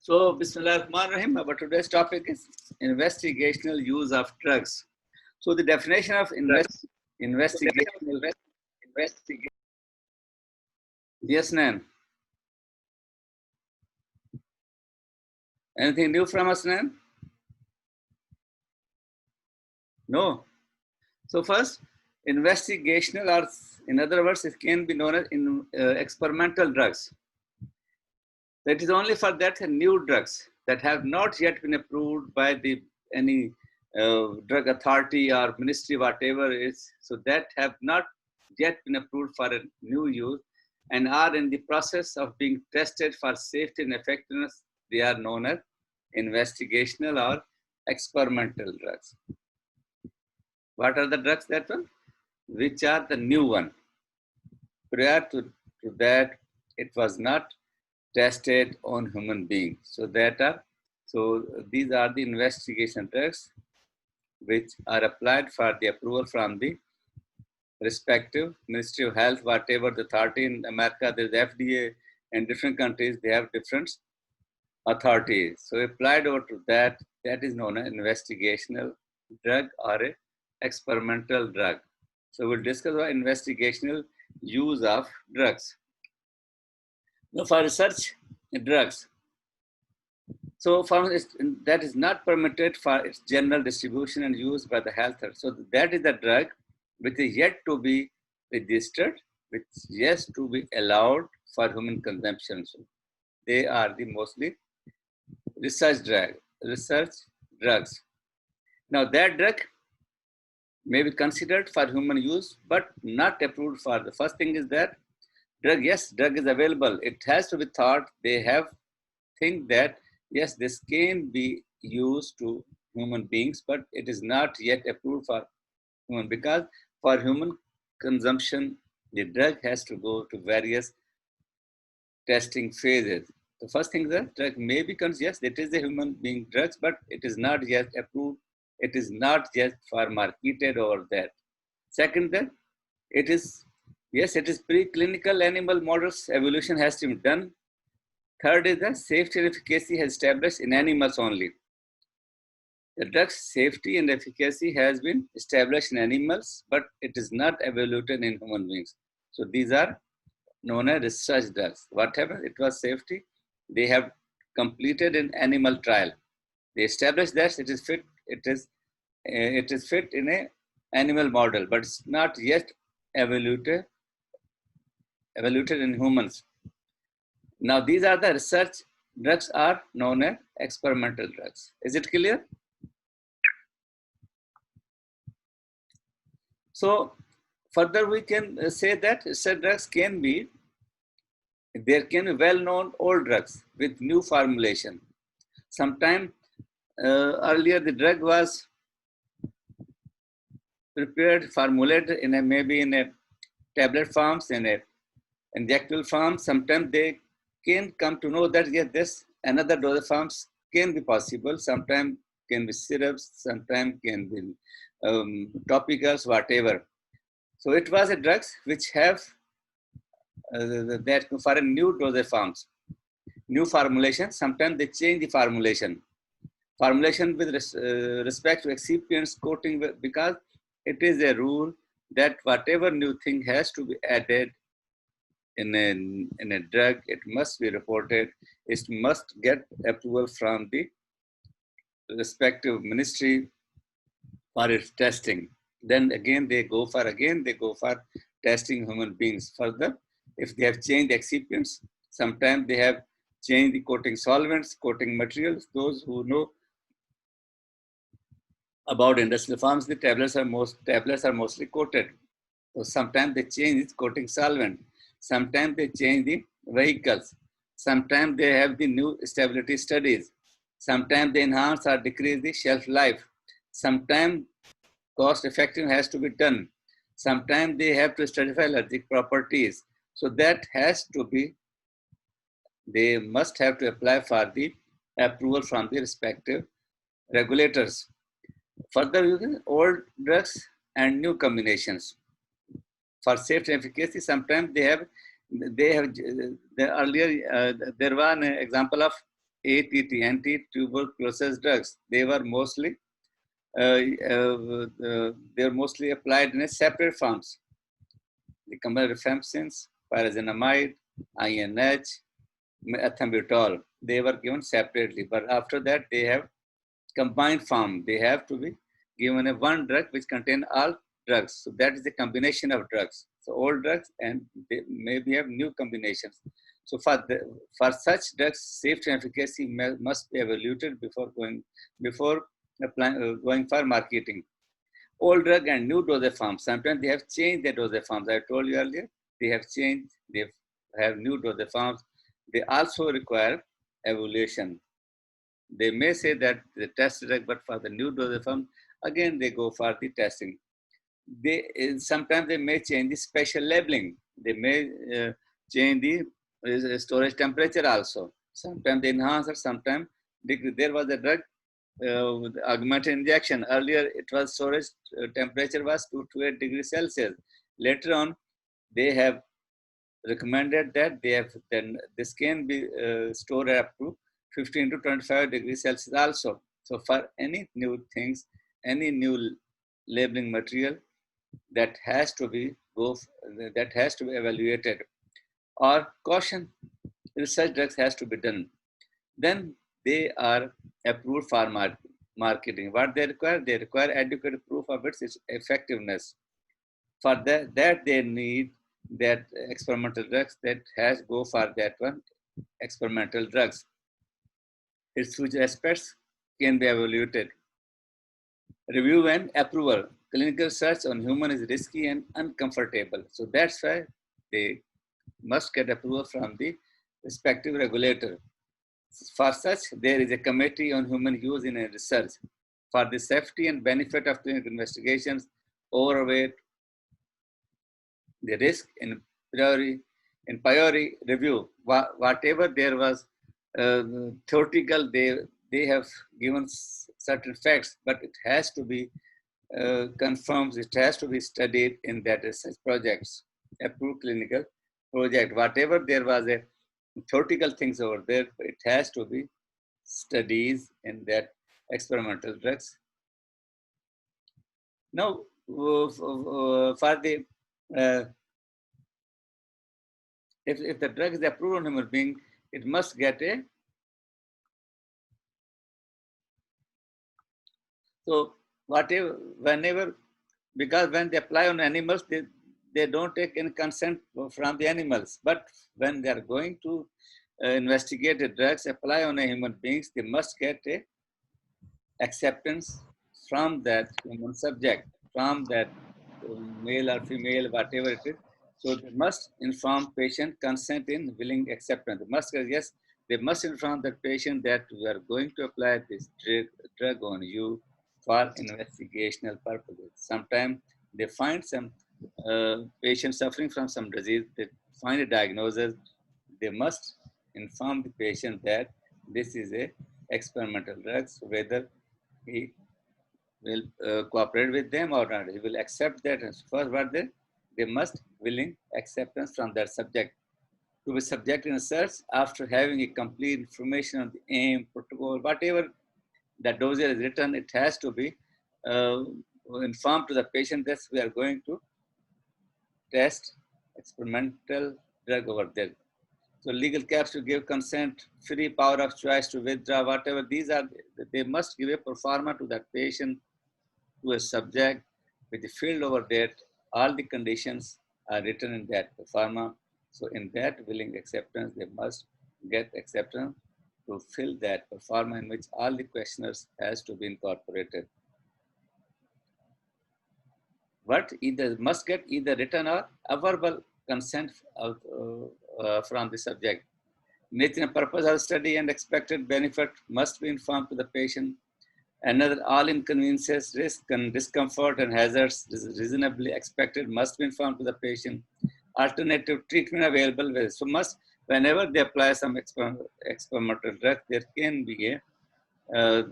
So, Bismillah Rahman Rahim, our today's topic is investigational use of drugs. So, the definition of investigational. Yes, Nan. Anything new from us, Nan? No. So, first, investigational, or in other words, it can be known as experimental drugs. That is only for that new drugs that have not yet been approved by any drug authority or ministry, whatever it is. So that have not yet been approved for a new use and are in the process of being tested for safety and effectiveness. They are known as investigational or experimental drugs. What are the drugs that one? Which are the new one. Prior to that, it was not tested on human beings. So these are the investigation drugs which are applied for the approval from the respective Ministry of Health, whatever the authority. In America, there's FDA. In different countries, they have different authorities. So applied over to that is known as investigational drug or a experimental drug. So we'll discuss about investigational use of drugs. Now, for research drugs, so that is not permitted for its general distribution and use by the health. So that is the drug which is yet to be registered, which is yet to be allowed for human consumption. So they are the mostly research drugs. Now that drug may be considered for human use, but not approved for. The first thing is that drug is available. It has to be thought, they have think that yes, this can be used to human beings, but it is not yet approved for human, because for human consumption, the drug has to go to various testing phases. The first thing is that drug may be considered, yes, it is a human being drugs, but it is not yet approved. It is not yet for marketed over that. Second, that it is preclinical animal models, evolution has to be done. Third is the safety and efficacy has established in animals only. The drug's safety and efficacy has been established in animals, but it is not evaluated in human beings. So these are known as research drugs. What happened? It was safety. They have completed an animal trial. They established that it is fit. It is fit in a animal model, but it's not yet evaluated in humans. Now these are the research drugs are known as experimental drugs. Is it clear? So further we can say that research drugs can be well-known old drugs with new formulation. Sometime earlier the drug was prepared, formulated maybe in a tablet forms, in a injectable form. Sometimes they can come to know that yes, this another dosage forms can be possible. Sometimes can be syrups, sometimes can be topicals, whatever. So it was a drugs which have that for a new dosage forms, new formulation. Sometimes they change the formulation with respect to excipients, coating, because it is a rule that whatever new thing has to be added in a drug, it must be reported. It must get approval from the respective ministry for its testing. Then again they go for testing human beings. Further, if they have changed the excipients, sometimes they have changed the coating solvents, coating materials. Those who know about industrial farms, the tablets are mostly coated. So sometimes they change its coating solvent. Sometimes they change the vehicles. Sometimes they have the new stability studies. Sometimes they enhance or decrease the shelf life. Sometimes cost effective has to be done. Sometimes they have to stratify allergic properties. So that has to be, they must have to apply for the approval from the respective regulators. Further, you can old drugs and new combinations. For safety and efficacy, sometimes there was an example of ATT, anti-tuberculosis drugs. They were mostly they're mostly applied in a separate forms. The combined rifampicins, pyrazinamide, INH, ethambutol. They were given separately, but after that they have combined form. They have to be given a one drug which contain all drugs. So that is the combination of drugs. So old drugs and they maybe have new combinations. So for such drugs, safety and efficacy must be evaluated before going for marketing. Old drug and new dosage forms. Sometimes they have changed their dosage forms. I told you earlier, they have changed. They have new dosage forms. They also require evaluation. They may say that the test drug, but for the new dosage form, again they go for the testing. Sometimes they may change the special labeling. They may change the storage temperature also. Sometimes they enhance it. Sometimes there was a drug with augmented injection. Earlier, it was storage temperature was 2 to 8 degrees Celsius. Later on, they have recommended that then this can be stored up to 15 to 25 degrees Celsius also. So for any new things, any new labeling material, that has to be evaluated, or caution research drugs has to be done. Then they are approved for marketing. What they require adequate proof of its effectiveness. For that they need that experimental drugs that has go for that one experimental drugs. Its future aspects can be evaluated. Review and approval. Clinical research on human is risky and uncomfortable. So that's why they must get approval from the respective regulator. For such, there is a committee on human use in a research. For the safety and benefit of clinical investigations, overweight the risk in priori review. Whatever there was theoretical, they have given certain facts, but it has to be confirmed, it has to be studied in that research projects, approved clinical project. Whatever there was a theoretical things over there, it has to be studies in that experimental drugs. Now, for the if the drug is approved on human being, it must get a whenever, because when they apply on animals, they don't take any consent from the animals. But when they are going to investigate the drugs, apply on a human beings, they must get a acceptance from that human subject, from that male or female, whatever it is. So they must inform patient consent in willing acceptance. They must inform the patient that we are going to apply this drug on you for investigational purposes. Sometimes they find some patient suffering from some disease, they find a diagnosis, they must inform the patient that this is a experimental drug, so whether he will cooperate with them or not. He will accept that. First, they must willing acceptance from that subject. To be subject in research, after having a complete information on the aim, protocol, whatever the dossier is written, it has to be informed to the patient that we are going to test experimental drug over there. So legal caps to give consent, free power of choice to withdraw, whatever these are, they must give a pro forma to that patient, to a subject with the field over there. All the conditions are written in that pro forma. So in that willing acceptance, they must get acceptance to fill that pro forma in which all the questionnaires has to be incorporated. But either must get either written or a verbal consent from the subject. Nature and purpose of study and expected benefit must be informed to the patient. Another, all inconveniences, risk and discomfort and hazards reasonably expected must be informed to the patient. Alternative treatment available. So whenever they apply some experimental drug, there can be a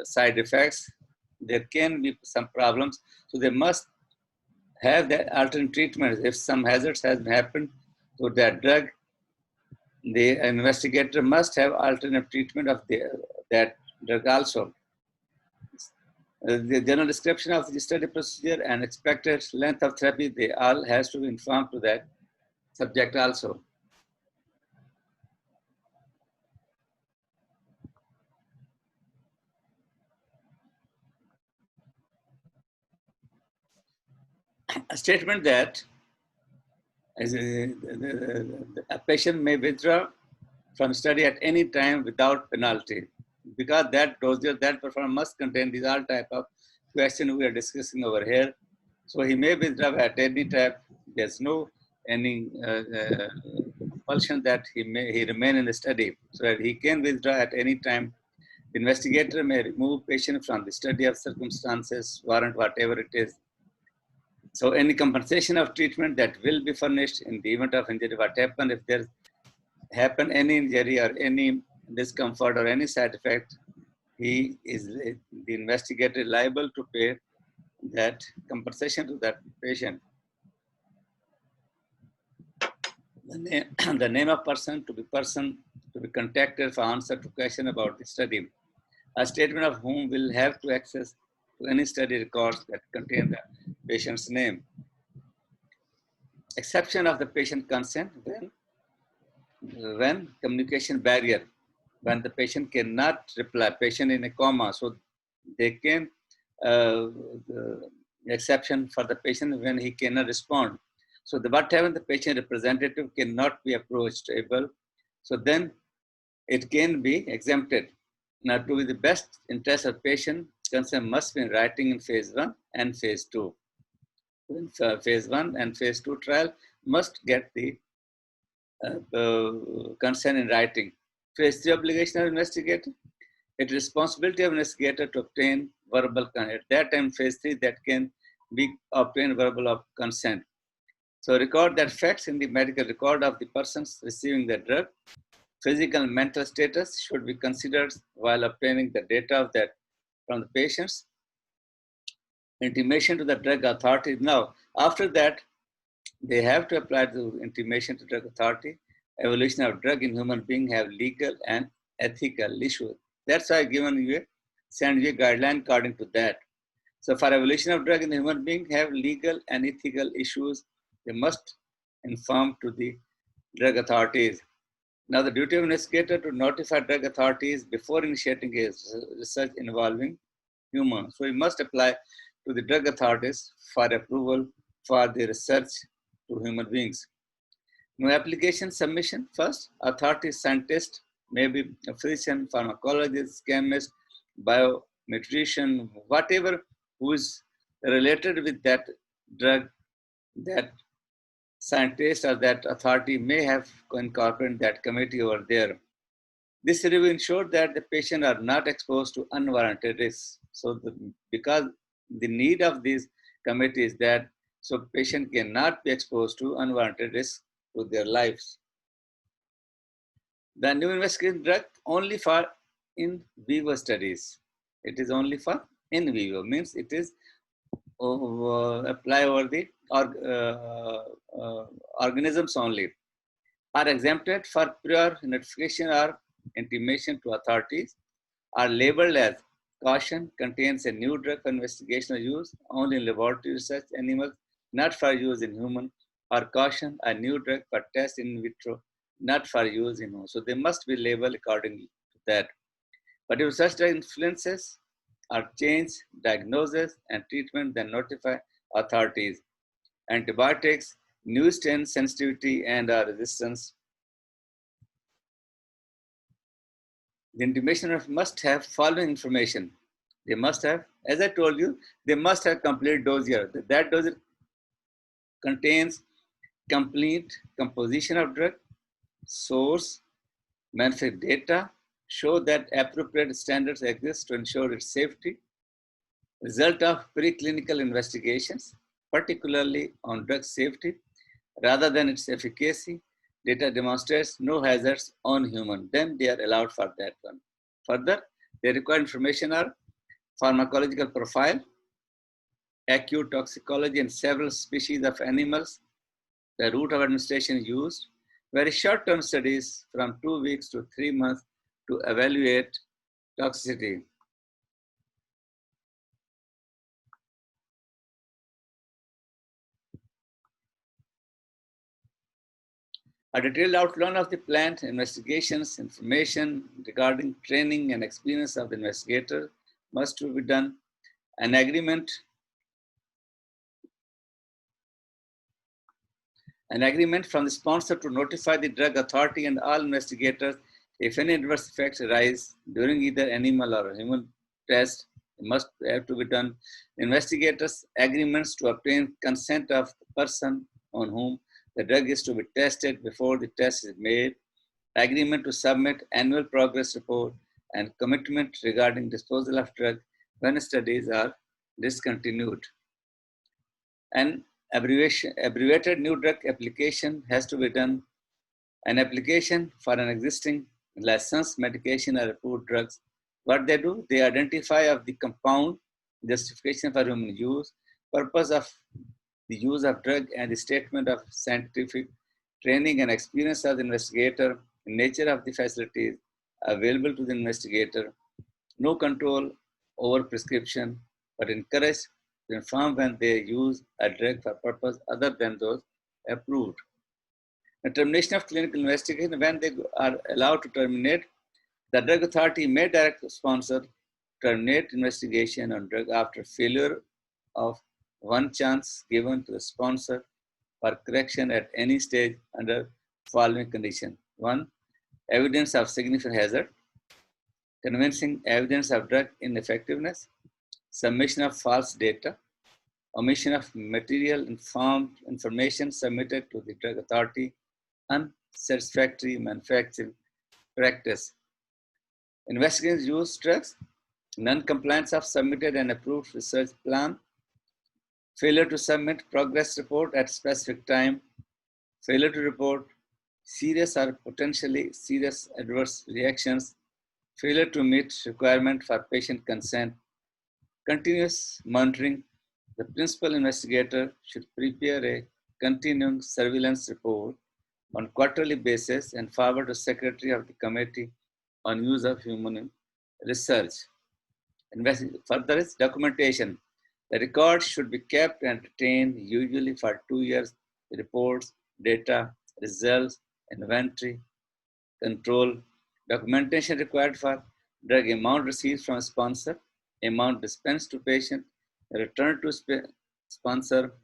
side effects. There can be some problems. So they must have that alternate treatment. If some hazards has happened to that drug, the investigator must have alternative treatment of that drug also. The general description of the study procedure and expected length of therapy, they all has to be informed to that subject also. A statement that a patient may withdraw from study at any time without penalty, because that dossier, that performance must contain these all type of questions we are discussing over here. So he may withdraw at any time. There's no any compulsion that he remain in the study, so that he can withdraw at any time. The investigator may remove patient from the study of circumstances, warrant whatever it is. So any compensation of treatment that will be furnished in the event of injury, what happen if there happen any injury or any discomfort or any side effect, the investigator liable to pay that compensation to that patient. The name of person to be contacted for answer to question about the study. A statement of whom will have to access to any study records that contain the patient's name. Exception of the patient consent when communication barrier, when the patient cannot reply, patient in a coma, so they can the exception for the patient when he cannot respond. So whatever the patient representative cannot be approachable, so then it can be exempted. Now, to be the best interest of patient, consent must be in writing in phase 1 and phase 2. In phase 1 and phase 2 trial must get the consent in writing. Phase 3 obligation of investigator. It is responsibility of investigator to obtain verbal consent. At that time, phase 3, that can be obtained verbal of consent. So record that facts in the medical record of the persons receiving the drug. Physical and mental status should be considered while obtaining the data of that from the patients. Intimation to the drug authority. Now, after that, they have to apply the intimation to drug authority. Evolution of drug in human being have legal and ethical issues. That's why I've given you send you a guideline according to that. So for evolution of drug in the human being have legal and ethical issues, they must inform to the drug authorities. Now the duty of investigator to notify drug authorities before initiating a research involving humans. So we must apply to the drug authorities for approval for the research to human beings. No application submission. First, authority scientist, maybe a physician, pharmacologist, chemist, biometrician, whatever who is related with that drug, that scientist or that authority may have incorporated that committee over there. This review ensured that the patient are not exposed to unwarranted risks. So because the need of these committees that so patient cannot be exposed to unwanted risks to their lives. The new investigation drug only for in vivo studies. It is only for in vivo, means it is apply over the organisms only. Are exempted for prior notification or intimation to authorities. Are labeled as caution, contains a new drug for investigational use only in laboratory research animals, not for use in human, or caution, a new drug for test in vitro, not for use in humans. So they must be labeled according to that. But if such drug influences are changed, diagnosis and treatment, then notify authorities. Antibiotics, new strain sensitivity and resistance. The intimation must have following information. They must have, as I told you, they must have complete dossier. That dossier contains complete composition of drug, source, manufacturing data, show that appropriate standards exist to ensure its safety, result of preclinical investigations, particularly on drug safety, rather than its efficacy. Data demonstrates no hazards on human, then they are allowed for that one. Further, the required information are pharmacological profile, acute toxicology in several species of animals, the route of administration used, Very short-term studies from 2 weeks to 3 months to evaluate toxicity. A detailed outline of the planned investigations, information regarding training and experience of the investigator must be done. An agreement from the sponsor to notify the drug authority and all investigators if any adverse effects arise during either animal or human test must have to be done. Investigators' agreements to obtain consent of the person on whom the drug is to be tested before the test is made, agreement to submit annual progress report, and commitment regarding disposal of drug when studies are discontinued. An abbreviated new drug application has to be done. An application for an existing licensed medication or approved drugs. What they do, they identify of the compound, justification for human use, purpose of the use of drug, and the statement of scientific training and experience of the investigator, nature of the facilities available to the investigator, no control over prescription, but encourage to inform when they use a drug for purpose other than those approved. The termination of clinical investigation, when they are allowed to terminate, the drug authority may direct the sponsor to terminate investigation on drug after failure of one chance given to the sponsor for correction at any stage under following condition. One, evidence of significant hazard, convincing evidence of drug ineffectiveness, submission of false data, omission of material information submitted to the drug authority, unsatisfactory manufacturing practice. Investigators use drugs, non-compliance of submitted and approved research plan, failure to submit progress report at specific time, failure to report serious or potentially serious adverse reactions, failure to meet requirement for patient consent, continuous monitoring. The principal investigator should prepare a continuing surveillance report on quarterly basis and forward to Secretary of the Committee on Use of Human Research. Further is documentation. The records should be kept and retained usually for 2 years. The reports, data, results, inventory, control, documentation required for drug amount received from sponsor, amount dispensed to patient, return to sponsor,